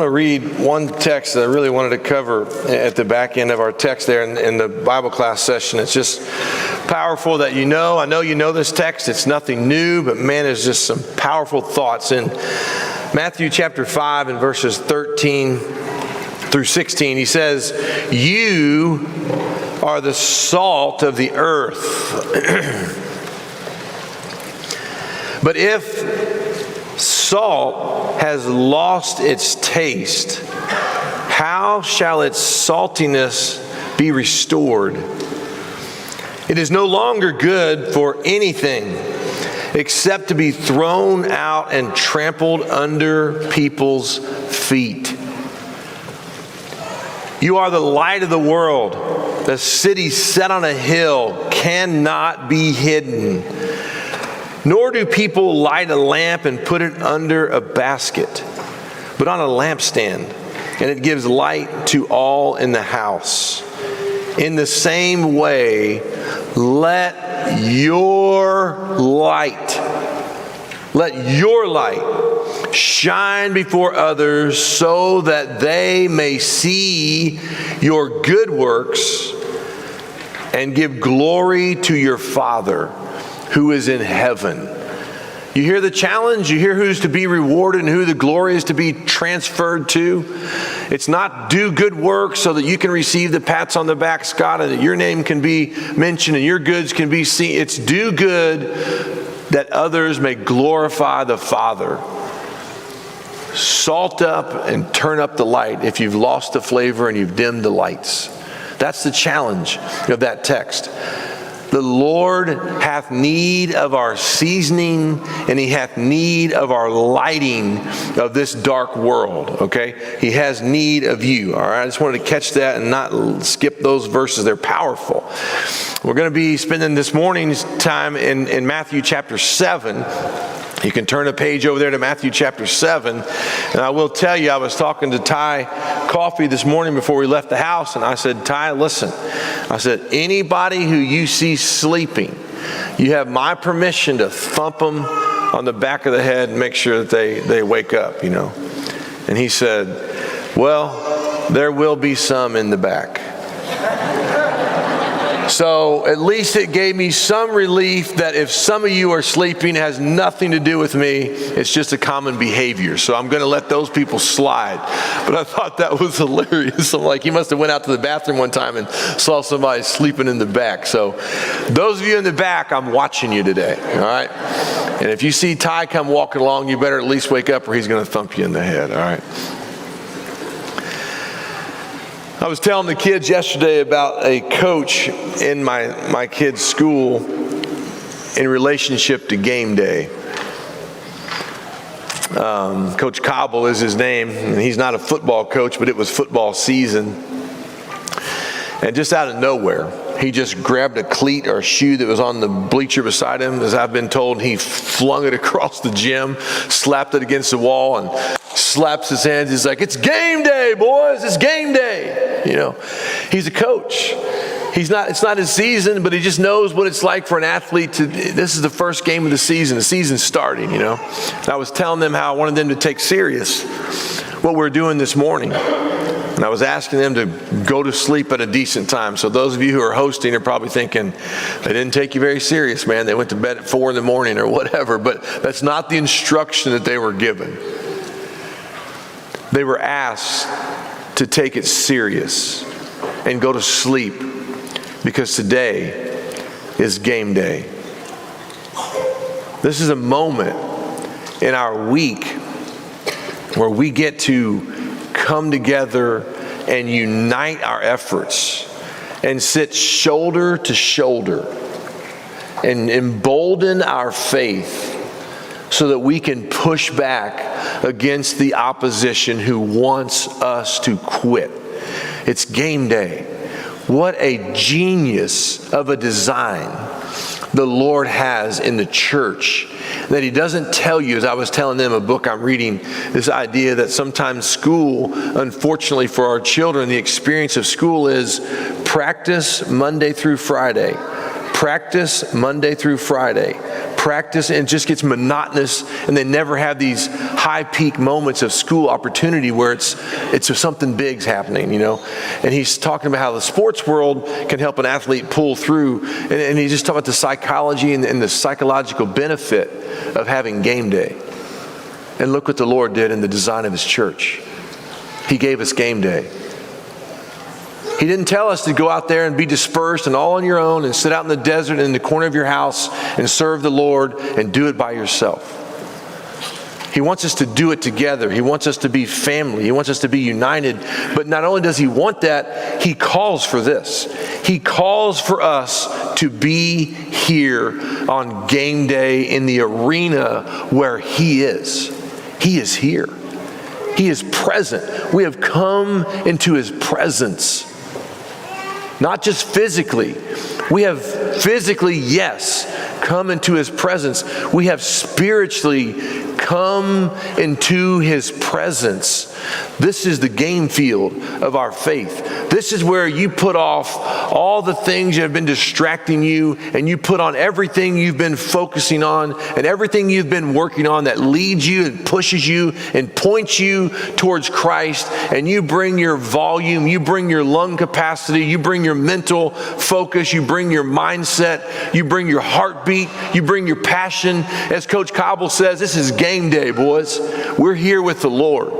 to read one text that I really wanted to cover at the back end of our text there in the Bible class session. It's just powerful that I know you know this text. It's nothing new, but man, there's just some powerful thoughts in Matthew chapter 5 and verses 13 through 16. He says, "You are the salt of the earth. But if salt has lost its taste, how shall its saltiness be restored? It is no longer good for anything except to be thrown out and trampled under people's feet. You are the light of the world. The city set on a hill cannot be hidden. Nor do people light a lamp and put it under a basket, but on a lampstand, and it gives light to all in the house. In the same way, let your light shine before others so that they may see your good works and give glory to your Father who is in heaven." You hear the challenge? You hear who's to be rewarded and who the glory is to be transferred to? It's not do good works so that you can receive the pats on the back, Scott, and that your name can be mentioned and your goods can be seen. It's do good that others may glorify the Father. Salt up and turn up the light if you've lost the flavor and you've dimmed the lights. That's the challenge of that text. The Lord hath need of our seasoning, and He hath need of our lighting of this dark world, okay? He has need of you, all right? I just wanted to catch that and not skip those verses. They're powerful. We're going to be spending this morning's time in Matthew chapter 7. You can turn a page over there to Matthew chapter 7. And I will tell you, I was talking to Ty Coffey this morning before we left the house, and I said, "Ty, listen." I said, "Anybody who you see sleeping, you have my permission to thump them on the back of the head and make sure that they wake up, you know." And he said, "Well, there will be some in the back." So at least it gave me some relief that if some of you are sleeping, it has nothing to do with me. It's just a common behavior. So I'm going to let those people slide. But I thought that was hilarious. I'm like, he must have went out to the bathroom one time and saw somebody sleeping in the back. So those of you in the back, I'm watching you today. All right. And if you see Ty come walking along, you better at least wake up or he's going to thump you in the head. All right. I was telling the kids yesterday about a coach in my kids' school in relationship to game day. Coach Cobble is his name, and he's not a football coach, but it was football season. And just out of nowhere, he just grabbed a cleat or a shoe that was on the bleacher beside him. As I've been told, he flung it across the gym, slapped it against the wall, and slaps his hands. He's like, "It's game day, boys. It's game day." You know, he's a coach. It's not his season, but he just knows what it's like for an athlete this is the first game of the season. The season's starting, you know. And I was telling them how I wanted them to take serious what we're doing this morning. And I was asking them to go to sleep at a decent time. So those of you who are hosting are probably thinking, they didn't take you very serious, man. They went to bed at 4 a.m. or whatever. But that's not the instruction that they were given. They were asked to take it serious and go to sleep because today is game day. This is a moment in our week where we get to come together and unite our efforts and sit shoulder to shoulder and embolden our faith so that we can push back against the opposition who wants us to quit. It's game day. What a genius of a design the Lord has in the church that He doesn't tell you. As I was telling them a book I'm reading, this idea that sometimes school, unfortunately for our children, the experience of school is practice Monday through Friday. Practice Monday through Friday. practice and it just gets monotonous, and they never have these high peak moments of school opportunity where it's something big's happening, And he's talking about how the sports world can help an athlete pull through, and he's just talking about the psychology and the psychological benefit of having game day. And look what the Lord did in the design of his church. He gave us game day. He didn't tell us to go out there and be dispersed and all on your own and sit out in the desert in the corner of your house and serve the Lord and do it by yourself. He wants us to do it together. He wants us to be family. He wants us to be united. But not only does he want that, he calls for this. He calls for us to be here on game day in the arena where he is. He is here. He is present. We have come into his presence. Not just physically. We have physically, yes, come into his presence. We have spiritually come into his presence. This is the game field of our faith. This is where you put off all the things that have been distracting you, and you put on everything you've been focusing on and everything you've been working on that leads you and pushes you and points you towards Christ, and you bring your volume, you bring your lung capacity, you bring your mental focus, you bring your mindset, you bring your heartbeat, you bring your passion. As Coach Cobble says, this is game day, boys. We're here with the Lord.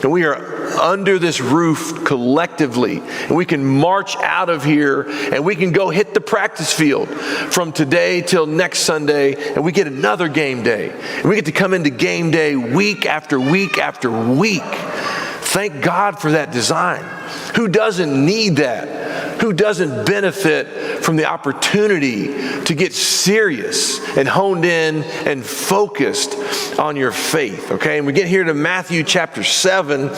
And we are under this roof collectively. And we can march out of here and we can go hit the practice field from today till next Sunday, and we get another game day. And we get to come into game day week after week after week. Thank God for that design. Who doesn't need that? Who doesn't benefit from the opportunity to get serious and honed in and focused on your faith? Okay, and we get here to Matthew chapter 7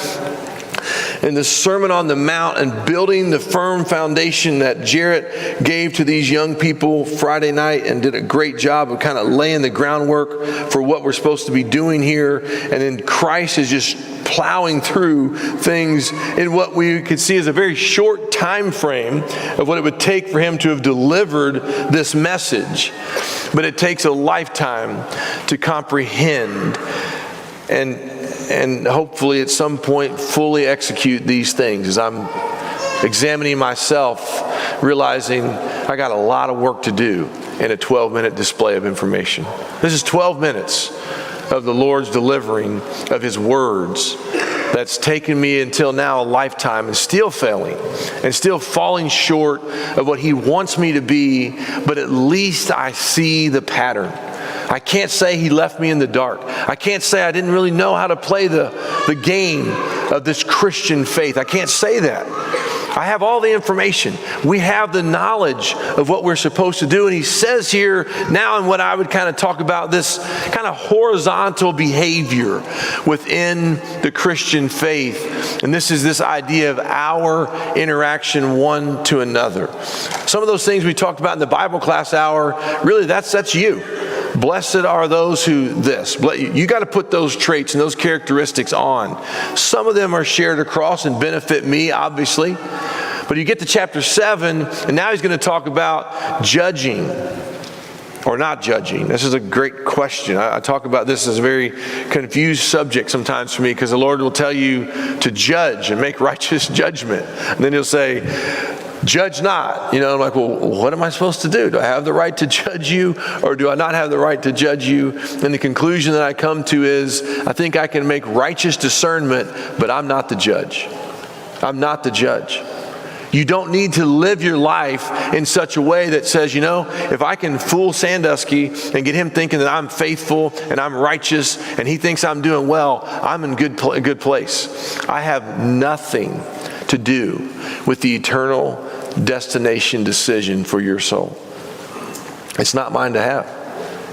in the Sermon on the Mount and building the firm foundation that Jarrett gave to these young people Friday night and did a great job of kind of laying the groundwork for what we're supposed to be doing here. And then Christ is just plowing through things in what we could see as a very short time frame of what it would take for him to have delivered this message. But it takes a lifetime to comprehend and hopefully at some point fully execute these things. As I'm examining myself, realizing I got a lot of work to do in a 12-minute display of information. This is 12 minutes of the Lord's delivering of his words that's taken me until now a lifetime, and still failing and still falling short of what he wants me to be, but at least I see the pattern. I can't say he left me in the dark. I can't say I didn't really know how to play the game of this Christian faith. I can't say that. I have all the information. We have the knowledge of what we're supposed to do. And he says here now in what I would kind of talk about, this kind of horizontal behavior within the Christian faith. And this is this idea of our interaction one to another. Some of those things we talked about in the Bible class hour, really that's you. Blessed are those who this. You got to put those traits and those characteristics on. Some of them are shared across and benefit me, obviously. But you get to chapter 7, and now he's going to talk about judging or not judging. This is a great question. I talk about this as a very confused subject sometimes for me, because the Lord will tell you to judge and make righteous judgment. And then he'll say, judge not. I'm like, well, what am I supposed to do? Do I have the right to judge you, or do I not have the right to judge you? And the conclusion that I come to is, I think I can make righteous discernment, but I'm not the judge. I'm not the judge. You don't need to live your life in such a way that says, if I can fool Sandusky and get him thinking that I'm faithful and I'm righteous and he thinks I'm doing well, I'm in a good place. I have nothing to do with the eternal destination decision for your soul. It's not mine to have.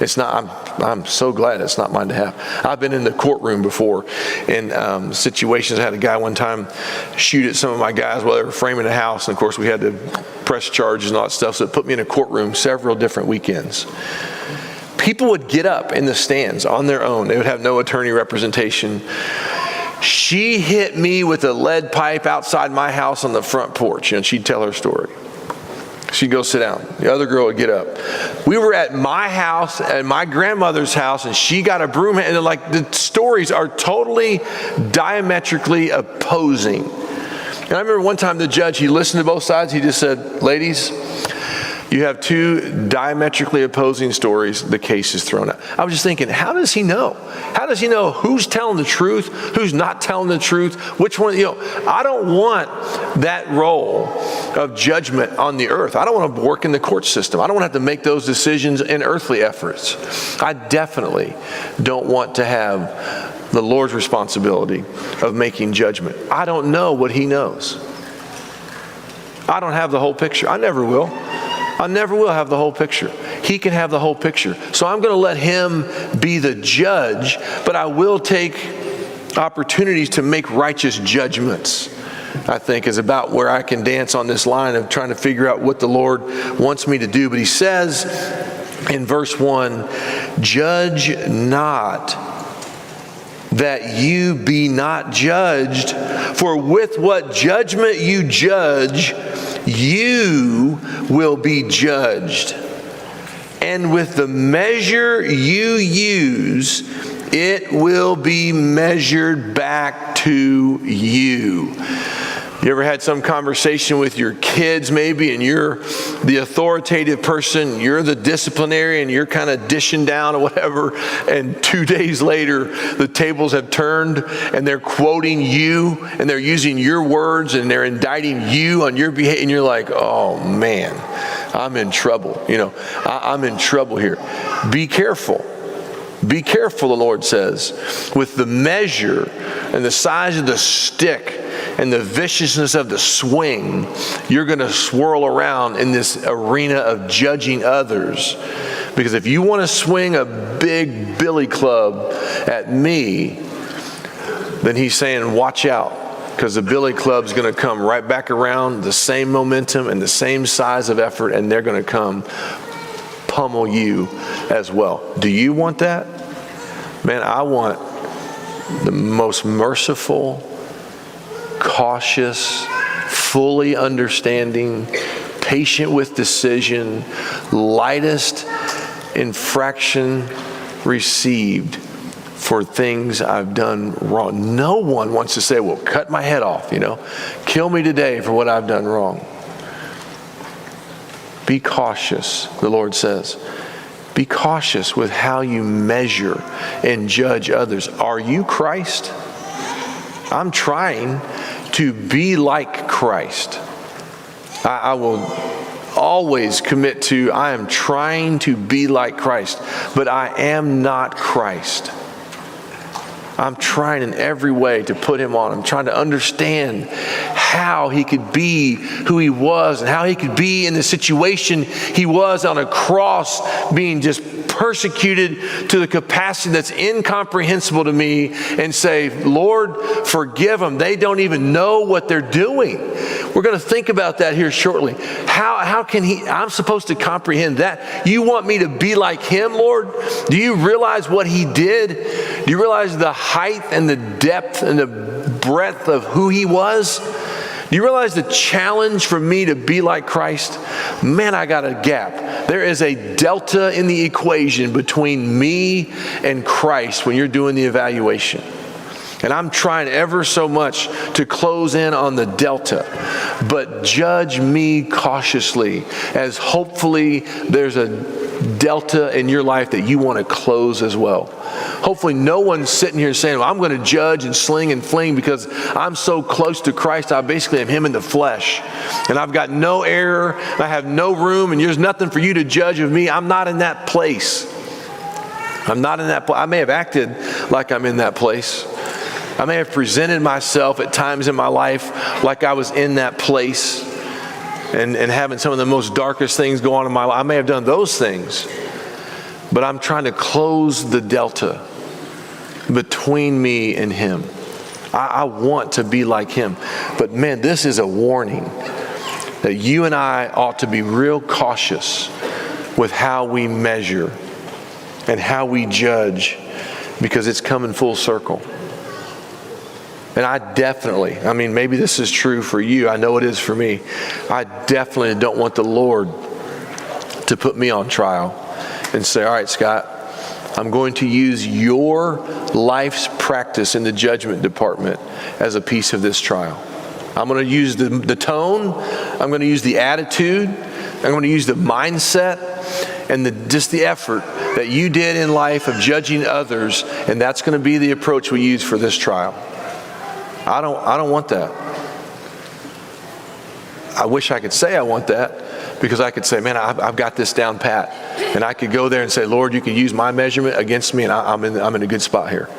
It's not. I'm so glad it's not mine to have. I've been in the courtroom before in situations. I had a guy one time shoot at some of my guys while they were framing a house, and of course we had to press charges and all that stuff. So it put me in a courtroom several different weekends. People would get up in the stands on their own. They would have no attorney representation. She hit me with a lead pipe outside my house on the front porch, and she'd tell her story. She'd go sit down. The other girl would get up. We were at my house, at my grandmother's house, and she got a broom, and like the stories are totally diametrically opposing. And I remember one time the judge, he listened to both sides. He just said, ladies, you have two diametrically opposing stories. The case is thrown out. I was just thinking, how does he know? How does he know who's telling the truth, who's not telling the truth, which one? I don't want that role of judgment on the earth. I don't want to work in the court system. I don't want to have to make those decisions in earthly efforts. I definitely don't want to have the Lord's responsibility of making judgment. I don't know what he knows. I don't have the whole picture. I never will. I never will have the whole picture. He can have the whole picture. So I'm going to let him be the judge, but I will take opportunities to make righteous judgments, I think, is about where I can dance on this line of trying to figure out what the Lord wants me to do. But he says in verse 1, judge not, that you be not judged, for with what judgment you judge, you will be judged. And with the measure you use, it will be measured back to you. You ever had some conversation with your kids maybe, and you're the authoritative person, you're the disciplinarian, you're kind of dishing down or whatever, and 2 days later the tables have turned and they're quoting you and they're using your words and they're indicting you on your behavior, and you're like, oh man, I'm in trouble. I'm in trouble here. Be careful. Be careful, the Lord says, with the measure and the size of the stick and the viciousness of the swing. You're going to swirl around in this arena of judging others. Because if you want to swing a big billy club at me, then he's saying, watch out. Because the billy club's going to come right back around, the same momentum and the same size of effort, and they're going to come pummel you as well. Do you want that? Man, I want the most merciful, cautious, fully understanding, patient with decision, lightest infraction received for things I've done wrong. No one wants to say, well, cut my head off, kill me today for what I've done wrong. Be cautious, the Lord says. Be cautious with how you measure and judge others. Are you Christ? I'm trying to be like Christ. I will always commit to, I am trying to be like Christ, but I am not Christ. I'm trying in every way to put him on. I'm trying to understand how he could be who he was and how he could be in the situation he was on a cross, being just persecuted to the capacity that's incomprehensible to me, and say, Lord, forgive them. They don't even know what they're doing. We're going to think about that here shortly. How can I'm supposed to comprehend that? You want me to be like him, Lord? Do you realize what he did? Do you realize the height and the depth and the breadth of who he was? Do you realize the challenge for me to be like Christ? Man, I got a gap. There is a delta in the equation between me and Christ when you're doing the evaluation. And I'm trying ever so much to close in on the delta. But judge me cautiously, as hopefully there's a delta in your life that you want to close as well. Hopefully no one's sitting here saying, well, I'm going to judge and sling and fling because I'm so close to Christ. I basically am him in the flesh. And I've got no error. I have no room, and there's nothing for you to judge of me. I'm not in that place. I'm not in that place. I may have acted like I'm in that place. I may have presented myself at times in my life like I was in that place and having some of the most darkest things go on in my life. I may have done those things, but I'm trying to close the delta between me and him. I want to be like him. But man, this is a warning that you and I ought to be real cautious with how we measure and how we judge, because it's coming full circle. And I definitely, maybe this is true for you. I know it is for me. I definitely don't want the Lord to put me on trial and say, all right, Scott, I'm going to use your life's practice in the judgment department as a piece of this trial. I'm going to use the tone. I'm going to use the attitude. I'm going to use the mindset and just the effort that you did in life of judging others, and that's going to be the approach we use for this trial. I don't want that. I wish I could say I want that, because I could say, man, I've got this down pat. And I could go there and say, Lord, you can use my measurement against me, and I'm in a good spot here.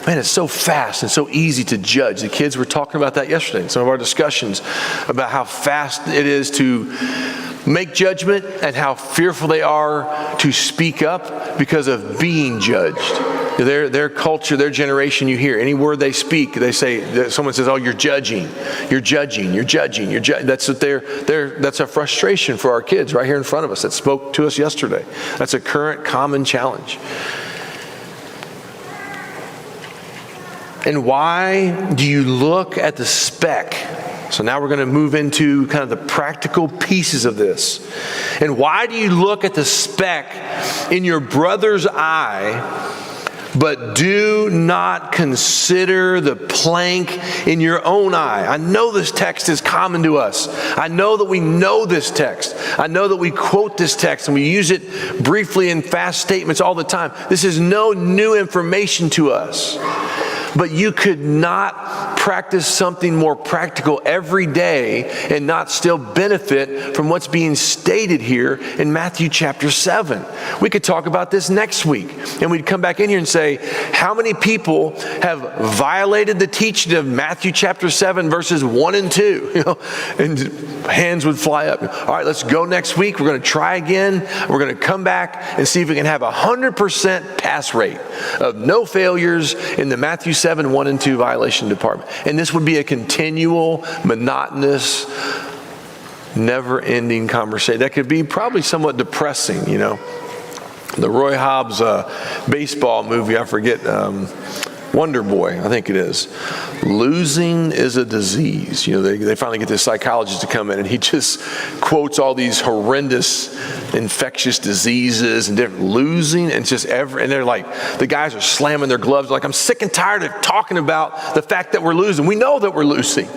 Man, it's so fast and so easy to judge. The kids were talking about that yesterday in some of our discussions about how fast it is to make judgment and how fearful they are to speak up because of being judged. Their culture, their generation, you hear any word they speak, they say, someone says, oh, you're judging. That's what that's a frustration for our kids right here in front of us that spoke to us yesterday. That's a current common challenge. And why do you look at the speck? So now we're going to move into kind of the practical pieces of this. And why do you look at the speck in your brother's eye, but do not consider the plank in your own eye? I know this text is common to us. I know that we know this text. I know that we quote this text and we use it briefly in fast statements all the time. This is no new information to us. But you could not practice something more practical every day and not still benefit from what's being stated here in Matthew chapter 7. We could talk about this next week, and we'd come back in here and say, how many people have violated the teaching of Matthew chapter 7 verses 1 and 2? And hands would fly up. All right, let's go next week. We're going to try again. We're going to come back and see if we can have 100% pass rate of no failures in the Matthew 7, 1 and 2 violation department. And this would be a continual, monotonous, never-ending conversation. That could be probably somewhat depressing, The Roy Hobbs baseball movie, I forget, Wonder Boy, I think it is. Losing is a disease. They finally get this psychologist to come in, and he just quotes all these horrendous infectious diseases and different losing, and and they're like, the guys are slamming their gloves like, I'm sick and tired of talking about the fact that we're losing. We know that we're losing.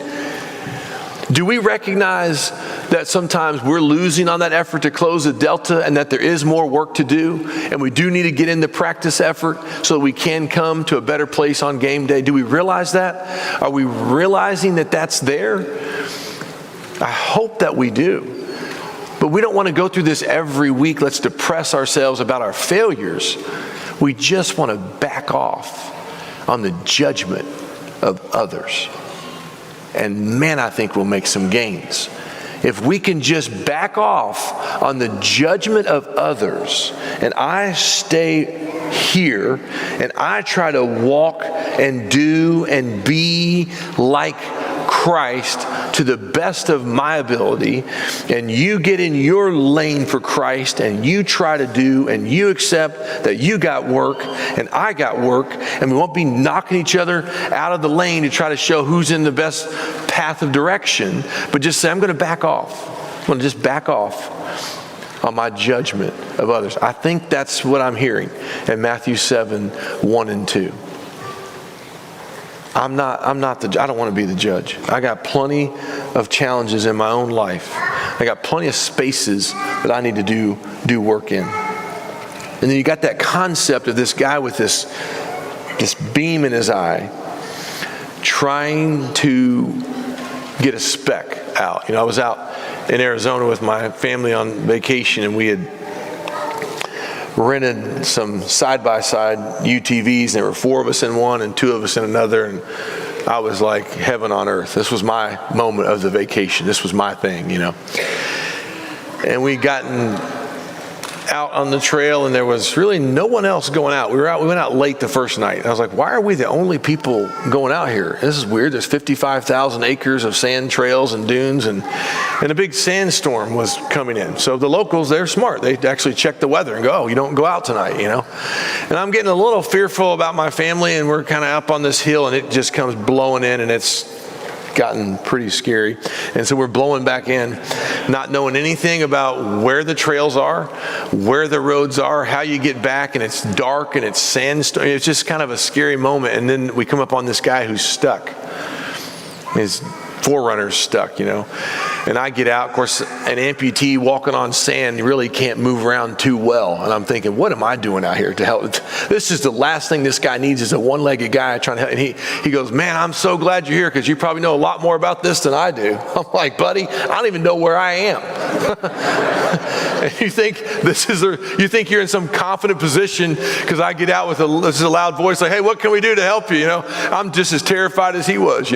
Do we recognize that sometimes we're losing on that effort to close the delta and that there is more work to do, and we do need to get in the practice effort so that we can come to a better place on game day? Do we realize that? Are we realizing that that's there? I hope that we do. But we don't want to go through this every week. Let's depress ourselves about our failures. We just want to back off on the judgment of others. And man, I think we'll make some gains. If we can just back off on the judgment of others, and I stay here, and I try to walk and do and be like Christ to the best of my ability, and you get in your lane for Christ, and you try to do, and you accept that you got work and I got work, and we won't be knocking each other out of the lane to try to show who's in the best path of direction, but just say, I'm going to back off. I'm going to just back off on my judgment of others. I think that's what I'm hearing in Matthew 7, 1 and 2. I don't want to be the judge. I got plenty of challenges in my own life. I got plenty of spaces that I need to do work in. And then you got that concept of this guy with this beam in his eye trying to get a speck out. I was out in Arizona with my family on vacation, and we had rented some side-by-side UTVs, and there were 4 of us in one and 2 of us in another, and I was like heaven on earth. This was my moment of the vacation. This was my thing, And we'd gotten out on the trail, and there was really no one else going out. We went out late the first night. And I was like, why are we the only people going out here? This is weird. There's 55,000 acres of sand trails and dunes, and a big sandstorm was coming in. So the locals, they're smart. They actually check the weather and go, oh, you don't go out tonight, And I'm getting a little fearful about my family, and we're kind of up on this hill, and it just comes blowing in, and it's gotten pretty scary. And so we're blowing back in, not knowing anything about where the trails are, where the roads are, how you get back, and it's dark and it's sandstorm. It's just kind of a scary moment. And then we come up on this guy who's stuck. His Forerunner's stuck, And I get out, of course, an amputee walking on sand, you really can't move around too well. And I'm thinking, what am I doing out here to help? This is the last thing this guy needs, is a one-legged guy trying to help. And he goes, man, I'm so glad you're here because you probably know a lot more about this than I do. I'm like, buddy, I don't even know where I am. And you think you think you're in some confident position because I get out with a loud voice like, hey, what can we do to help you? I'm just as terrified as he was,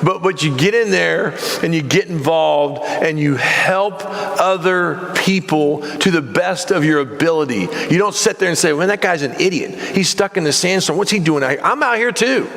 But you get in there and you get involved and you help other people to the best of your ability. You don't sit there and say, man, that guy's an idiot. He's stuck in the sandstorm. What's he doing out here? I'm out here too.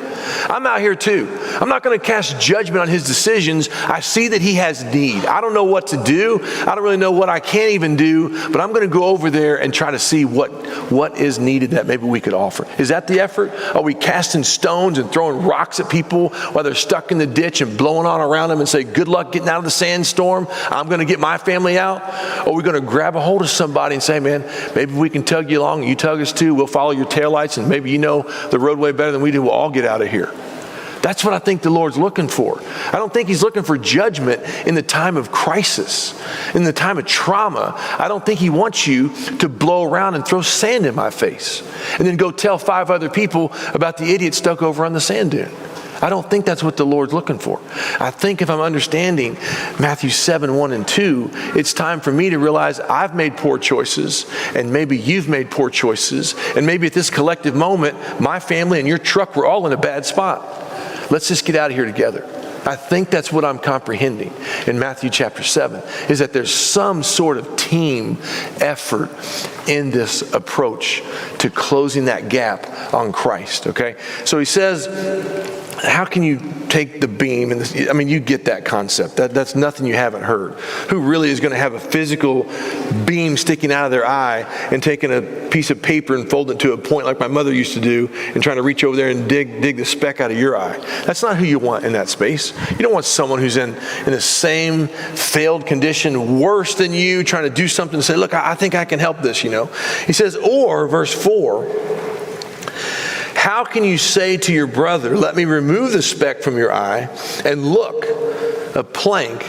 I'm not going to cast judgment on his decisions. I see that he has need. I don't know what to do. I don't really know what I can't even do, but I'm going to go over there and try to see what is needed that maybe we could offer. Is that the effort? Are we casting stones and throwing rocks at people while they're stuck in the ditch and blowing on around them and say, good luck getting out of the sandstorm? I'm going to get my family out. Or are we going to grab a hold of somebody and say, man, maybe we can tug you along, you tug us too, we'll follow your taillights, and maybe you know the roadway better than we do, we'll all get out of here. That's what I think the Lord's looking for. I don't think he's looking for judgment in the time of crisis, in the time of trauma. I don't think he wants you to blow around and throw sand in my face and then go tell 5 other people about the idiot stuck over on the sand dune. I don't think that's what the Lord's looking for. I think if I'm understanding Matthew 7:1 and 2, it's time for me to realize I've made poor choices, and maybe you've made poor choices, and maybe at this collective moment, my family and your truck were all in a bad spot. Let's just get out of here together. I think that's what I'm comprehending in Matthew chapter 7, is that there's some sort of team effort in this approach to closing that gap on Christ, okay? So he says, how can you take the beam? And you get that concept. That's nothing you haven't heard. Who really is going to have a physical beam sticking out of their eye and taking a piece of paper and fold it to a point like my mother used to do and trying to reach over there and dig the speck out of your eye? That's not who you want in that space. You don't want someone who's in the same failed condition, worse than you, trying to do something to say, look, I think I can help this, He says, or, verse 4, how can you say to your brother, let me remove the speck from your eye, and look, a plank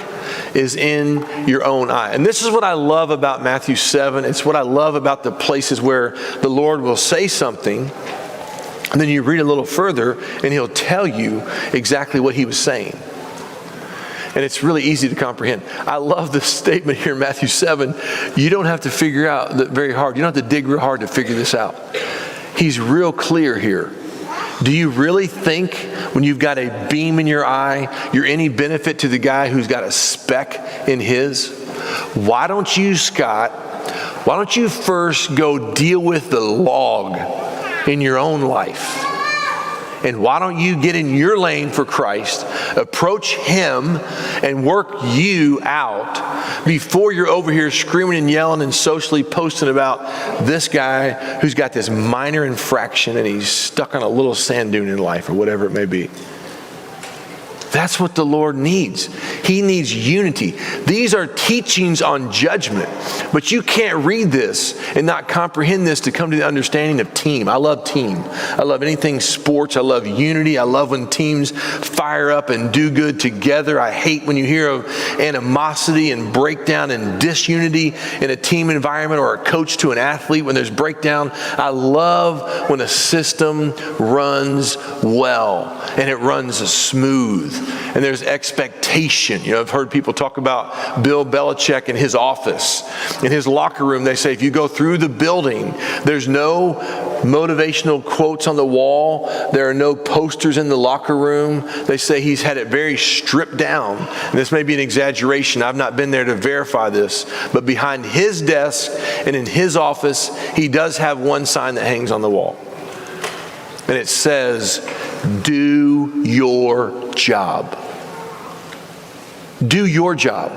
is in your own eye? And this is what I love about Matthew 7. It's what I love about the places where the Lord will say something, and then you read a little further, and he'll tell you exactly what he was saying. And it's really easy to comprehend. I love this statement here in Matthew 7. You don't have to figure out very hard. You don't have to dig real hard to figure this out. He's real clear here. Do you really think when you've got a beam in your eye, you're any benefit to the guy who's got a speck in his? Why don't you, Scott, first go deal with the log in your own life? And why don't you get in your lane for Christ, approach him, and work you out before you're over here screaming and yelling and socially posting about this guy who's got this minor infraction and he's stuck on a little sand dune in life or whatever it may be. That's what the Lord needs. He needs unity. These are teachings on judgment, but you can't read this and not comprehend this to come to the understanding of team. I love team. I love anything sports. I love unity. I love when teams fire up and do good together. I hate when you hear of animosity and breakdown and disunity in a team environment or a coach to an athlete when there's breakdown. I love when a system runs well and it runs smooth. And there's expectation. I've heard people talk about Bill Belichick in his office. In his locker room, they say, if you go through the building, there's no motivational quotes on the wall. There are no posters in the locker room. They say he's had it very stripped down. And this may be an exaggeration. I've not been there to verify this. But behind his desk and in his office, he does have one sign that hangs on the wall. And it says, "Do your job." Do your job.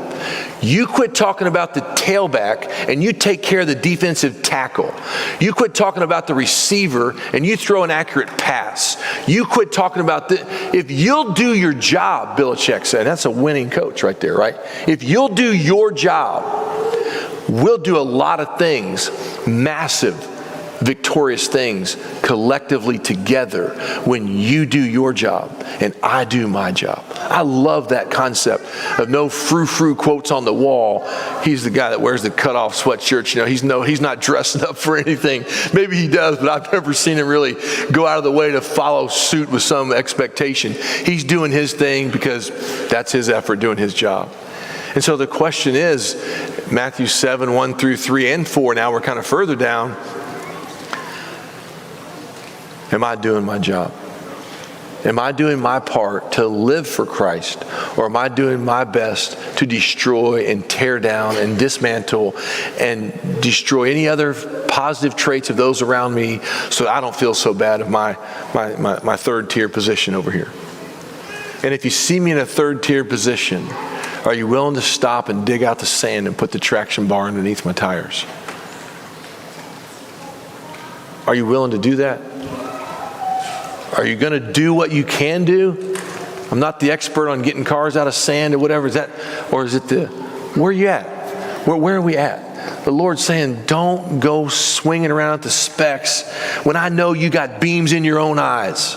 You quit talking about the tailback and you take care of the defensive tackle. You quit talking about the receiver and you throw an accurate pass. You quit talking about if you'll do your job, Belichick said. That's a winning coach right there, right? If you'll do your job, we'll do a lot of things, massive, victorious things collectively together when you do your job and I do my job. I love that concept of no frou-frou quotes on the wall. He's the guy that wears the cutoff sweatshirt. You know, he's not dressing up for anything. Maybe he does, but I've never seen him really go out of the way to follow suit with some expectation. He's doing his thing because that's his effort doing his job. And so the question is, Matthew 7, 1 through 3 and 4, now we're kind of further down. Am I doing my job? Am I doing my part to live for Christ? Or am I doing my best to destroy and tear down and dismantle and destroy any other positive traits of those around me so I don't feel so bad of my third tier position over here? And if you see me in a third tier position, are you willing to stop and dig out the sand and put the traction bar underneath my tires? Are you willing to do that? Are you going to do what you can do? I'm not the expert on getting cars out of sand or whatever. Is that, or is it where are you at? Where are we at? The Lord's saying, don't go swinging around at the specks when I know you got beams in your own eyes.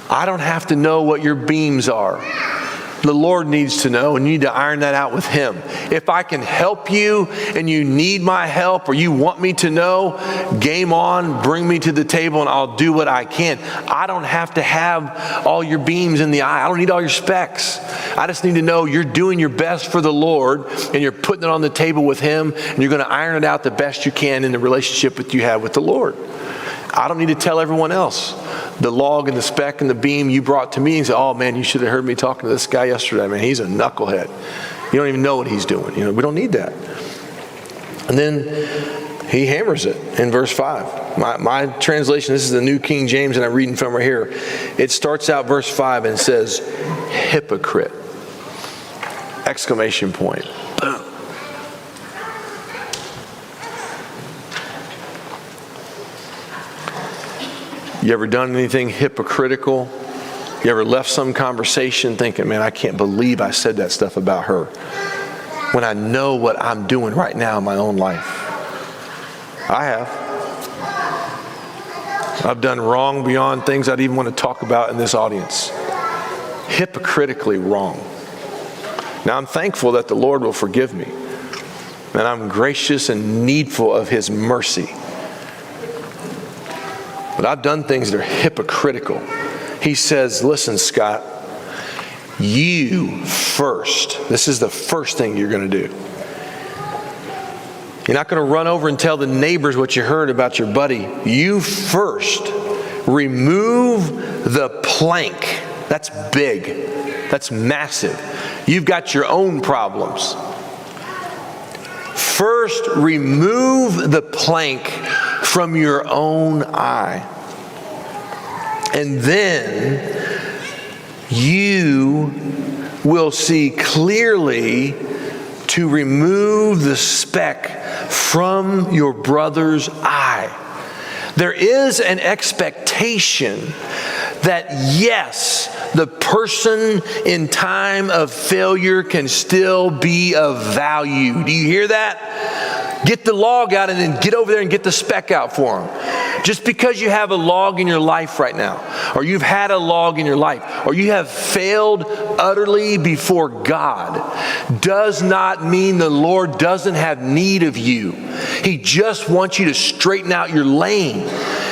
I don't have to know what your beams are. The Lord needs to know, and you need to iron that out with Him. If I can help you and you need my help or you want me to know, game on, bring me to the table and I'll do what I can. I don't have to have all your beams in the eye. I don't need all your specks. I just need to know you're doing your best for the Lord and you're putting it on the table with Him and you're going to iron it out the best you can in the relationship that you have with the Lord. I don't need to tell everyone else. The log and the speck and the beam you brought to me and say, oh man, you should have heard me talking to this guy yesterday. Man, he's a knucklehead. You don't even know what he's doing. We don't need that. And then he hammers it in verse 5. My translation, this is the New King James and I'm reading from right here. It starts out verse 5 and it says, hypocrite. Exclamation point. Boom. You ever done anything hypocritical? You ever left some conversation thinking, man, I can't believe I said that stuff about her, when I know what I'm doing right now in my own life? I have. I've done wrong beyond things I'd even want to talk about in this audience. Hypocritically wrong. Now I'm thankful that the Lord will forgive me, and I'm gracious and needful of His mercy. But I've done things that are hypocritical. He says, listen, Scott, you first. This is the first thing you're going to do. You're not going to run over and tell the neighbors what you heard about your buddy. You first remove the plank. That's big. That's massive. You've got your own problems. First, remove the plank from your own eye. And then you will see clearly to remove the speck from your brother's eye. There is an expectation that yes, the person in time of failure can still be of value. Do you hear that? Get the log out and then get over there and get the speck out for them. Just because you have a log in your life right now, or you've had a log in your life, or you have failed utterly before God, does not mean the Lord doesn't have need of you. He just wants you to straighten out your lane.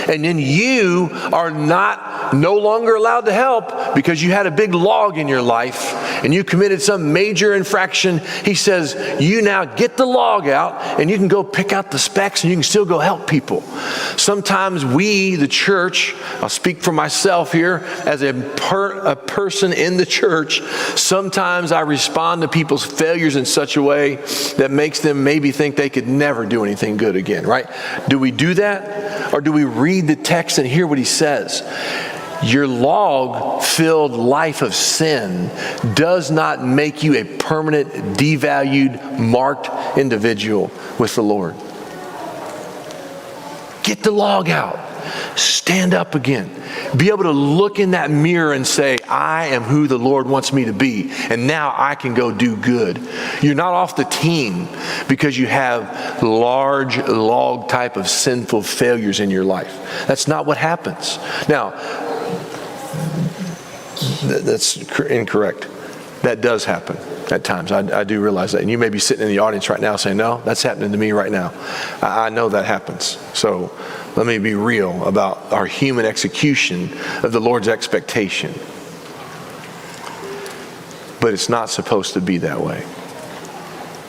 And then you are no longer allowed to help because you had a big log in your life and you committed some major infraction, he says, you now get the log out and you can go pick out the specks and you can still go help people. Sometimes we, the church, I'll speak for myself here as a person in the church, sometimes I respond to people's failures in such a way that makes them maybe think they could never do anything good again, right? Do we do that? Or do we read the text and hear what he says? Your log-filled life of sin does not make you a permanent, devalued, marked individual with the Lord. Get the log out. Stand up again. Be able to look in that mirror and say, I am who the Lord wants me to be, and now I can go do good. You're not off the team because you have large log type of sinful failures in your life. That's not what happens. Now, that's incorrect. That does happen at times. I do realize that. And you may be sitting in the audience right now saying, no, that's happening to me right now. I know that happens. So let me be real about our human execution of the Lord's expectation. But it's not supposed to be that way.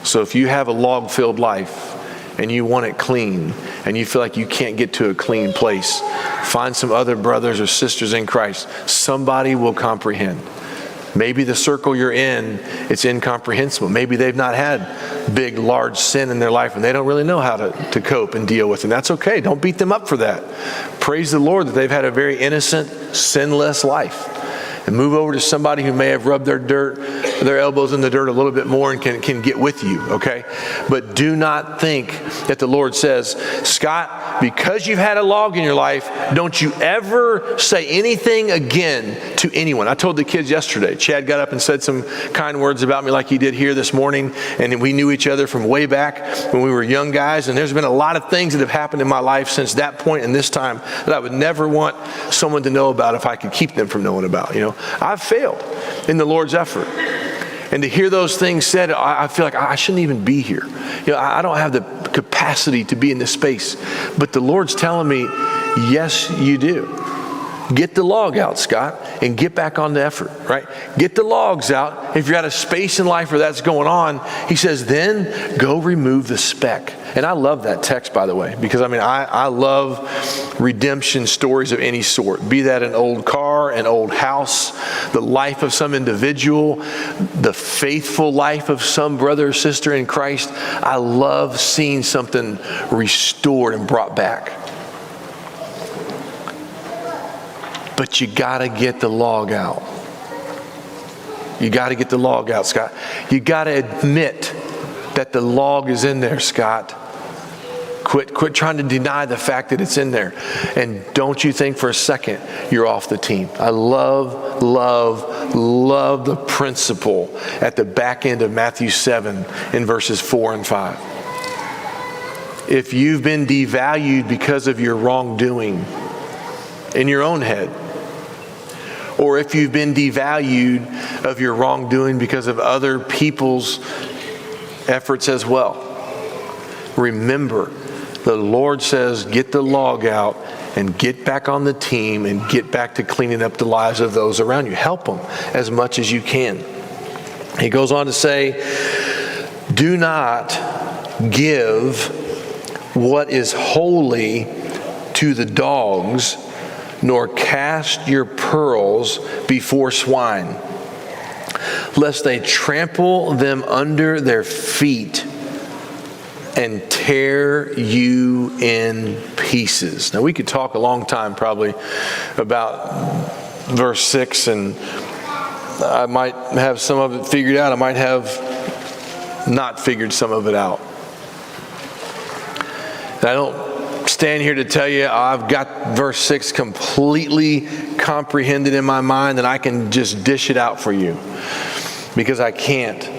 So if you have a log-filled life and you want it clean and you feel like you can't get to a clean place, find some other brothers or sisters in Christ. Somebody will comprehend. Maybe the circle you're in, it's incomprehensible. Maybe they've not had big, large sin in their life and they don't really know how to cope and deal with it. And that's okay. Don't beat them up for that. Praise the Lord that they've had a very innocent, sinless life. And move over to somebody who may have rubbed their elbows in the dirt a little bit more and can get with you, okay? But do not think that the Lord says, Scott, because you've had a log in your life, don't you ever say anything again to anyone. I told the kids yesterday, Chad got up and said some kind words about me like he did here this morning, and we knew each other from way back when we were young guys, and there's been a lot of things that have happened in my life since that point and this time that I would never want someone to know about if I could keep them from knowing about, you know. I've failed in the Lord's effort. And to hear those things said, I feel like I shouldn't even be here. You know, I don't have the capacity to be in this space. But the Lord's telling me, yes, you do. Get the log out, Scott, and get back on the effort, right? Get the logs out. If you're at a space in life where that's going on, he says, then go remove the speck. And I love that text, by the way, because I love redemption stories of any sort. Be that an old car, an old house, the life of some individual, the faithful life of some brother or sister in Christ. I love seeing something restored and brought back. But you got to get the log out. You got to get the log out, Scott. You got to admit that the log is in there, Scott. Quit trying to deny the fact that it's in there. And don't you think for a second you're off the team. I love the principle at the back end of Matthew 7 in verses 4 and 5. If you've been devalued because of your wrongdoing in your own head, or if you've been devalued of your wrongdoing because of other people's efforts as well, remember, the Lord says, get the log out and get back on the team and get back to cleaning up the lives of those around you. Help them as much as you can. He goes on to say, do not give what is holy to the dogs, nor cast your pearls before swine, lest they trample them under their feet and tear you in pieces. Now we could talk a long time probably about verse 6, and I might have some of it figured out. I might have not figured some of it out. And I don't stand here to tell you I've got verse 6 completely comprehended in my mind and I can just dish it out for you, because I can't.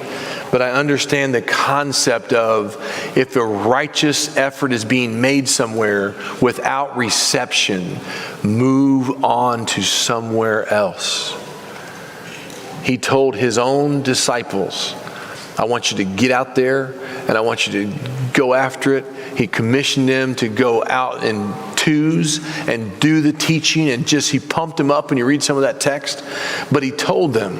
But I understand the concept of if a righteous effort is being made somewhere without reception, move on to somewhere else. He told his own disciples, I want you to get out there and I want you to go after it. He commissioned them to go out in twos and do the teaching, and he pumped them up when you read some of that text. But he told them,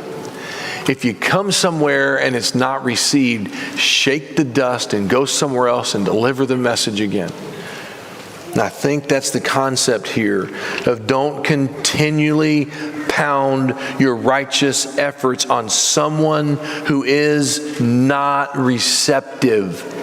If you come somewhere and it's not received, shake the dust and go somewhere else and deliver the message again. And I think that's the concept here of don't continually pound your righteous efforts on someone who is not receptive.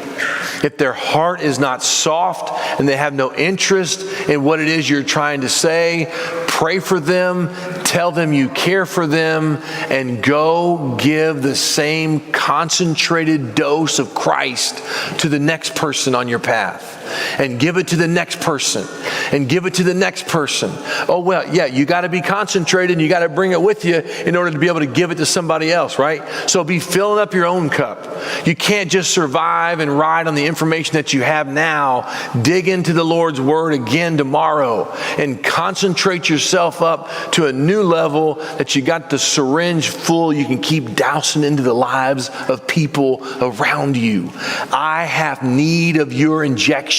If their heart is not soft and they have no interest in what it is you're trying to say, pray for them, tell them you care for them, and go give the same concentrated dose of Christ to the next person on your path. And give it to the next person. And give it to the next person. Oh, well, yeah, you got to be concentrated and you got to bring it with you in order to be able to give it to somebody else, right? So be filling up your own cup. You can't just survive and ride on the information that you have now. Dig into the Lord's Word again tomorrow and concentrate yourself up to a new level that you got the syringe full you can keep dousing into the lives of people around you. I have need of your injection.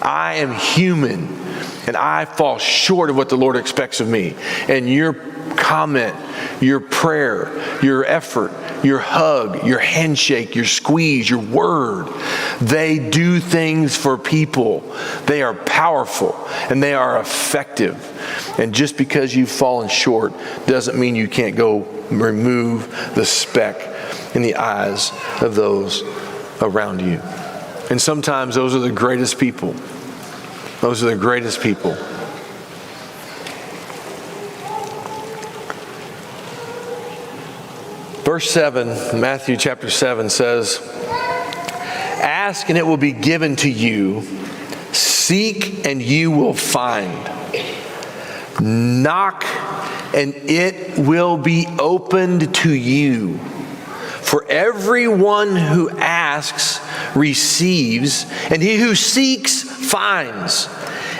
I am human and I fall short of what the Lord expects of me. And your comment, your prayer, your effort, your hug, your handshake, your squeeze, your word, they do things for people. They are powerful and they are effective. And just because you've fallen short doesn't mean you can't go remove the speck in the eyes of those around you. And sometimes those are the greatest people. Those are the greatest people. Verse 7, Matthew chapter 7 says, "Ask and it will be given to you. Seek and you will find. Knock and it will be opened to you. For everyone who asks receives, and he who seeks finds.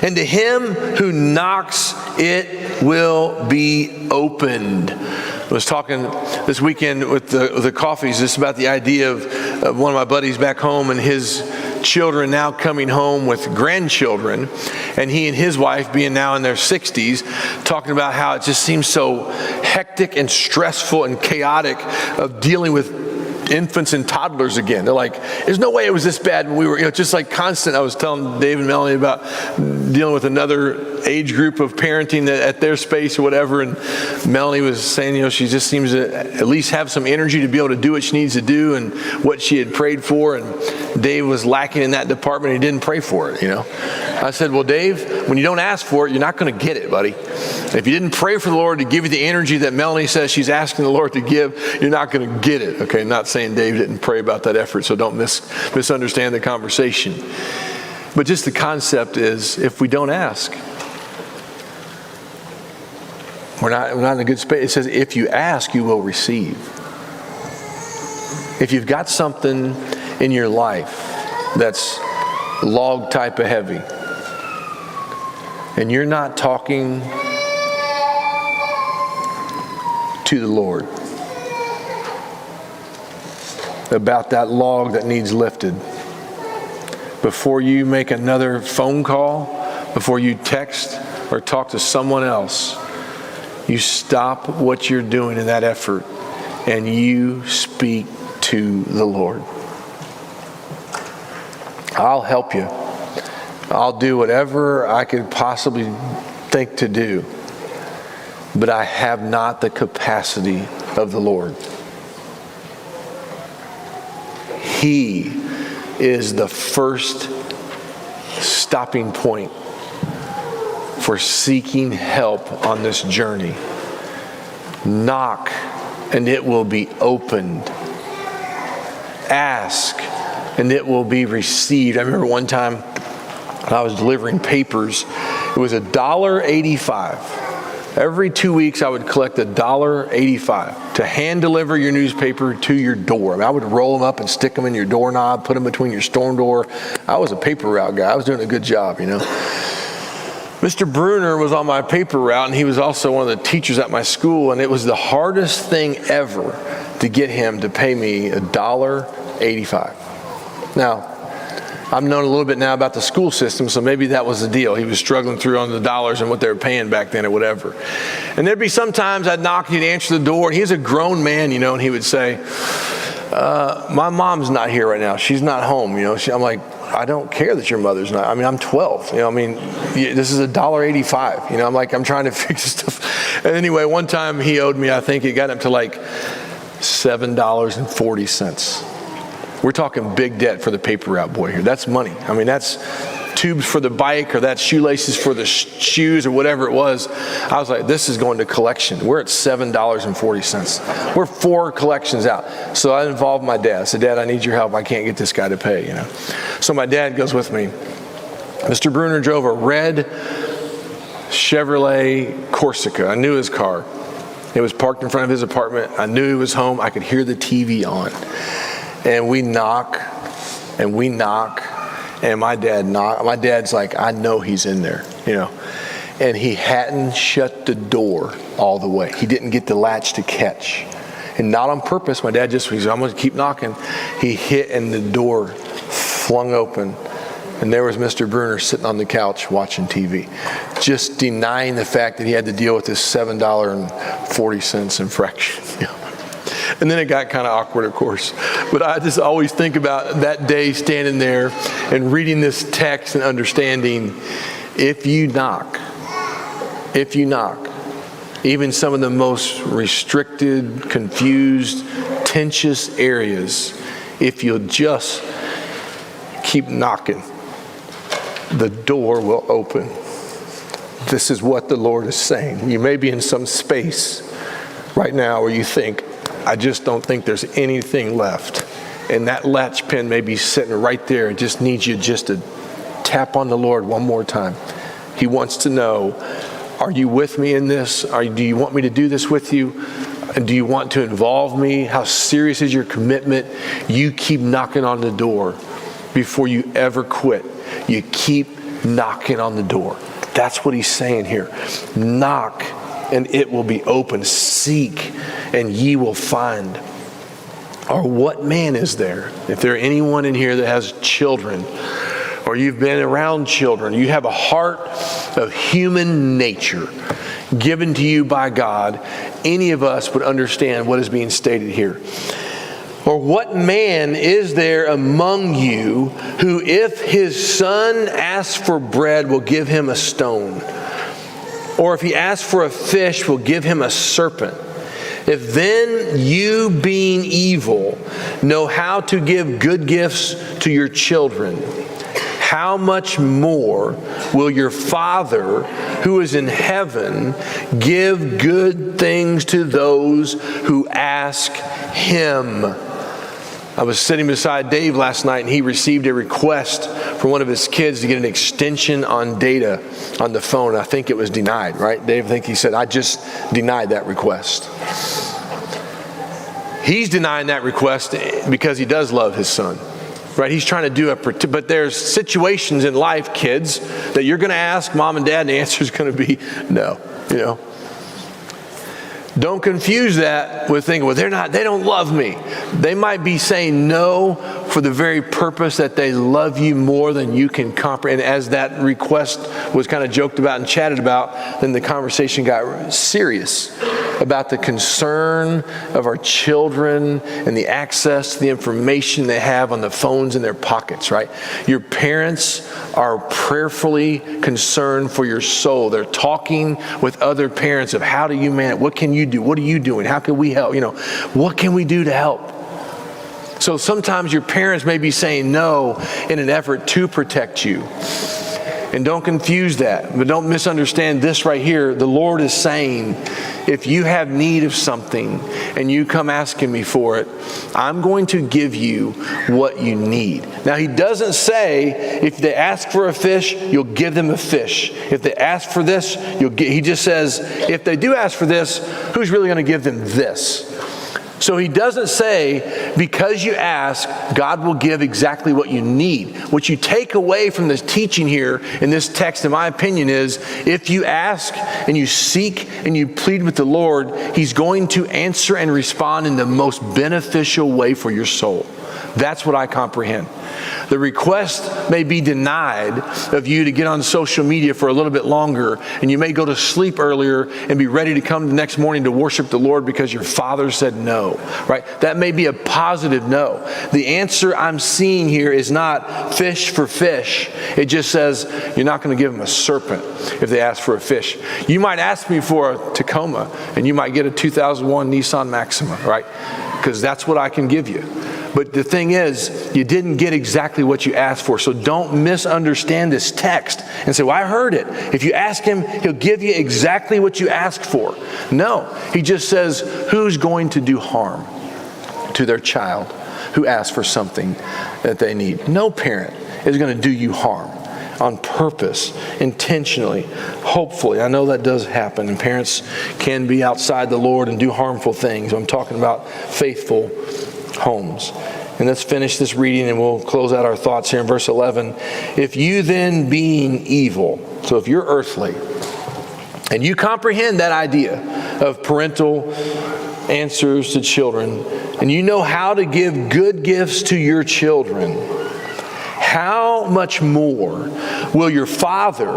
And to him who knocks it will be opened." I was talking this weekend with the coffees just about the idea of one of my buddies back home and his children now coming home with grandchildren, and he and his wife being now in their 60s, talking about how it just seems so hectic and stressful and chaotic of dealing with infants and toddlers again. They're like, there's no way it was this bad when we were, just like constant. I was telling Dave and Melanie about dealing with another age group of parenting at their space or whatever, and Melanie was saying, she just seems to at least have some energy to be able to do what she needs to do and what she had prayed for, and Dave was lacking in that department. He didn't pray for it, I said, well, Dave, when you don't ask for it, you're not going to get it, buddy. If you didn't pray for the Lord to give you the energy that Melanie says she's asking the Lord to give, you're not going to get it. Okay, I'm not saying Dave didn't pray about that effort, so don't misunderstand the conversation. But just the concept is, if we don't ask, we're not in a good space. It says, if you ask, you will receive. If you've got something in your life that's log type of heavy, and you're not talking to the Lord about that log that needs lifted, before you make another phone call, before you text or talk to someone else, you stop what you're doing in that effort and you speak to the Lord. I'll help you. I'll do whatever I could possibly think to do, but I have not the capacity of the Lord. He is the first stopping point for seeking help on this journey. Knock and it will be opened. Ask and it will be received. I remember one time when I was delivering papers, it was $1.85. Every 2 weeks, I would collect $1.85 to hand deliver your newspaper to your door. I would roll them up and stick them in your doorknob, put them between your storm door. I was a paper route guy. I was doing a good job, Mr. Bruner was on my paper route, and he was also one of the teachers at my school, and it was the hardest thing ever to get him to pay me $1.85. Now, I've known a little bit now about the school system, so maybe that was the deal. He was struggling through on the dollars and what they were paying back then or whatever. And there'd be sometimes I'd knock and he'd answer the door, and he's a grown man, and he would say, my mom's not here right now. She's not home, I'm like, I don't care that your mother's not. I'm 12, this is $1.85. I'm like, I'm trying to fix stuff. And anyway, one time he owed me, I think it got up to like $7.40. We're talking big debt for the paper route boy here. That's money. That's tubes for the bike, or that's shoelaces for the shoes, or whatever it was. I was like, this is going to collection. We're at $7.40. We're 4 collections out. So I involved my dad. I said, Dad, I need your help. I can't get this guy to pay, So my dad goes with me. Mr. Bruner drove a red Chevrolet Corsica. I knew his car. It was parked in front of his apartment. I knew he was home. I could hear the TV on. And we knock, and my dad knocked. My dad's like, I know he's in there, And he hadn't shut the door all the way. He didn't get the latch to catch. And not on purpose. My dad just, I'm going to keep knocking. He hit, and the door flung open. And there was Mr. Bruner sitting on the couch watching TV, just denying the fact that he had to deal with this $7.40 infraction. And then it got kind of awkward, of course. But I just always think about that day standing there and reading this text and understanding, if you knock, even some of the most restricted, confused, tense areas, if you'll just keep knocking, the door will open. This is what the Lord is saying. You may be in some space right now where you think, I just don't think there's anything left. And that latch pin may be sitting right there. It just needs you just to tap on the Lord one more time. He wants to know, are you with me in this? Do you want me to do this with you? And do you want to involve me? How serious is your commitment? You keep knocking on the door before you ever quit. You keep knocking on the door. That's what he's saying here. Knock, and it will be open. Seek, and ye will find. Or what man is there? If there anyone in here that has children, or you've been around children, you have a heart of human nature given to you by God, any of us would understand what is being stated here. Or what man is there among you who, if his son asks for bread, will give him a stone? Or if he asks for a fish, will give him a serpent? If then you, being evil, know how to give good gifts to your children, how much more will your Father who is in heaven give good things to those who ask him? I was sitting beside Dave last night, and he received a request from one of his kids to get an extension on data on the phone. I think it was denied, right, Dave? I think he said, I just denied that request. He's denying that request because he does love his son, right? He's trying to do but there's situations in life, kids, that you're going to ask mom and dad, and the answer is going to be no, Don't confuse that with thinking, well, they don't love me. They might be saying no for the very purpose that they love you more than you can comprehend. And as that request was kind of joked about and chatted about, then the conversation got serious about the concern of our children and the access to the information they have on the phones in their pockets, right? Your parents are prayerfully concerned for your soul. They're talking with other parents of how do you manage, what can you do? What are you doing? How can we help? What can we do to help? So sometimes your parents may be saying no in an effort to protect you. And don't confuse that, but don't misunderstand this right here. The Lord is saying, if you have need of something and you come asking me for it, I'm going to give you what you need. Now, he doesn't say if they ask for a fish, you'll give them a fish. If they ask for this, he just says, if they do ask for this, who's really going to give them this? So he doesn't say, because you ask, God will give exactly what you need. What you take away from this teaching here in this text, in my opinion, is if you ask and you seek and you plead with the Lord, he's going to answer and respond in the most beneficial way for your soul. That's what I comprehend. The request may be denied of you to get on social media for a little bit longer, and you may go to sleep earlier and be ready to come the next morning to worship the Lord because your father said no, right? That may be a positive no. The answer I'm seeing here is not fish for fish. It just says you're not going to give them a serpent if they ask for a fish. You might ask me for a Tacoma, and you might get a 2001 Nissan Maxima, right? Because that's what I can give you. But the thing is, you didn't get exactly what you asked for. So don't misunderstand this text and say, well, I heard it. If you ask him, he'll give you exactly what you asked for. No, he just says, who's going to do harm to their child who asks for something that they need? No parent is going to do you harm on purpose, intentionally, hopefully. I know that does happen, and parents can be outside the Lord and do harmful things. I'm talking about faithful homes. And let's finish this reading and we'll close out our thoughts here in verse 11. If you then being evil, so if you're earthly, and you comprehend that idea of parental answers to children, and you know how to give good gifts to your children, how much more will your Father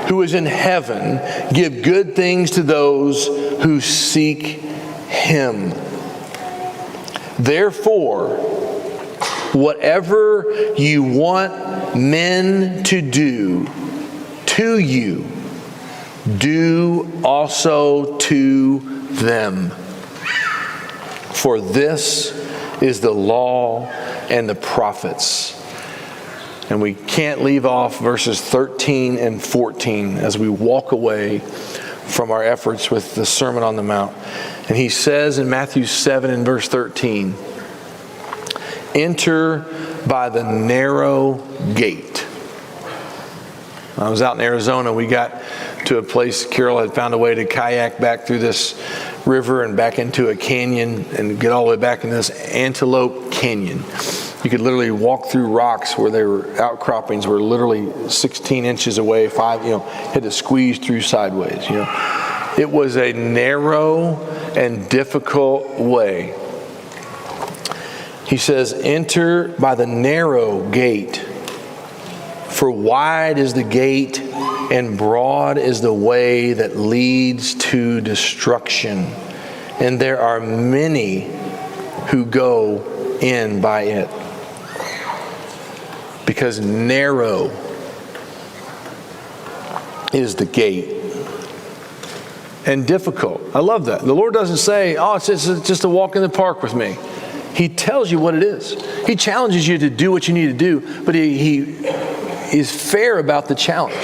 who is in heaven give good things to those who seek him? Therefore, whatever you want men to do to you, do also to them. For this is the law and the prophets. And we can't leave off verses 13 and 14 as we walk away from our efforts with the Sermon on the Mount. And he says in Matthew 7 and verse 13, enter by the narrow gate. I was out in Arizona. We got to a place, Carol had found a way to kayak back through this river and back into a canyon and get all the way back in this Antelope Canyon. You could literally walk through rocks where there were outcroppings were literally 16 inches away, had to squeeze through sideways, It was a narrow and difficult way. He says, enter by the narrow gate, for wide is the gate and broad is the way that leads to destruction, and there are many who go in by it. Because narrow is the gate. And difficult. I love that. The Lord doesn't say, oh, it's just a walk in the park with me. He tells you what it is. He challenges you to do what you need to do, but he is fair about the challenge.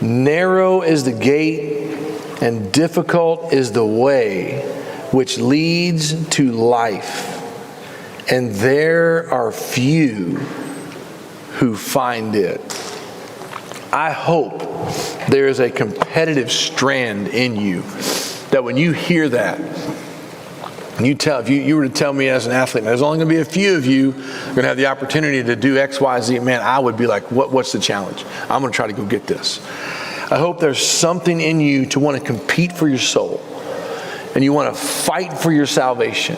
Narrow is the gate, and difficult is the way which leads to life. And there are few who find it. I hope there is a competitive strand in you that when you hear that, if you were to tell me as an athlete, there's only going to be a few of you going to have the opportunity to do X, Y, Z, man, I would be like, what's the challenge? I'm going to try to go get this. I hope there's something in you to want to compete for your soul, and you want to fight for your salvation,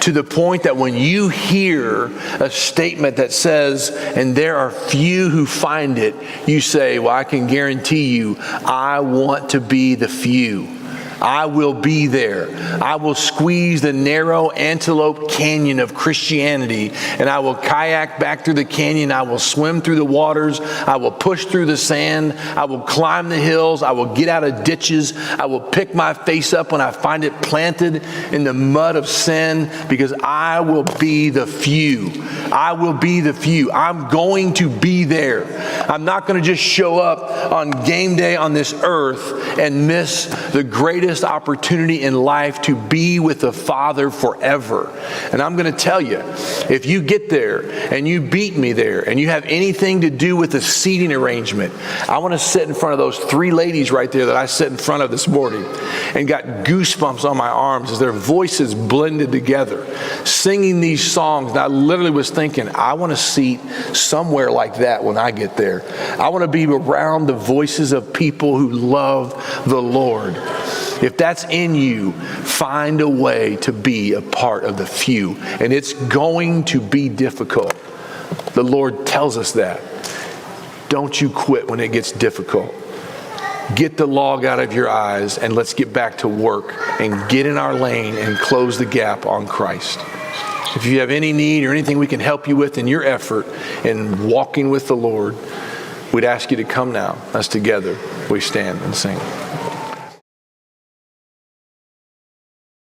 to the point that when you hear a statement that says, and there are few who find it, you say, well, I can guarantee you, I want to be the few. I will be there. I will squeeze the narrow Antelope Canyon of Christianity, and I will kayak back through the canyon. I will swim through the waters. I will push through the sand. I will climb the hills. I will get out of ditches. I will pick my face up when I find it planted in the mud of sin, because I will be the few. I will be the few. I'm going to be there. I'm not going to just show up on game day on this earth and miss the greatest opportunity in life to be with the Father forever. And I'm going to tell you, if you get there and you beat me there and you have anything to do with the seating arrangement, I want to sit in front of those three ladies right there that I sat in front of this morning and got goosebumps on my arms as their voices blended together, singing these songs. And I literally was thinking, I want to seat somewhere like that when I get there. I want to be around the voices of people who love the Lord. If that's in you, find a way to be a part of the few. And it's going to be difficult. The Lord tells us that. Don't you quit when it gets difficult. Get the log out of your eyes and let's get back to work and get in our lane and close the gap on Christ. If you have any need or anything we can help you with in your effort in walking with the Lord, we'd ask you to come now. As together we stand and sing.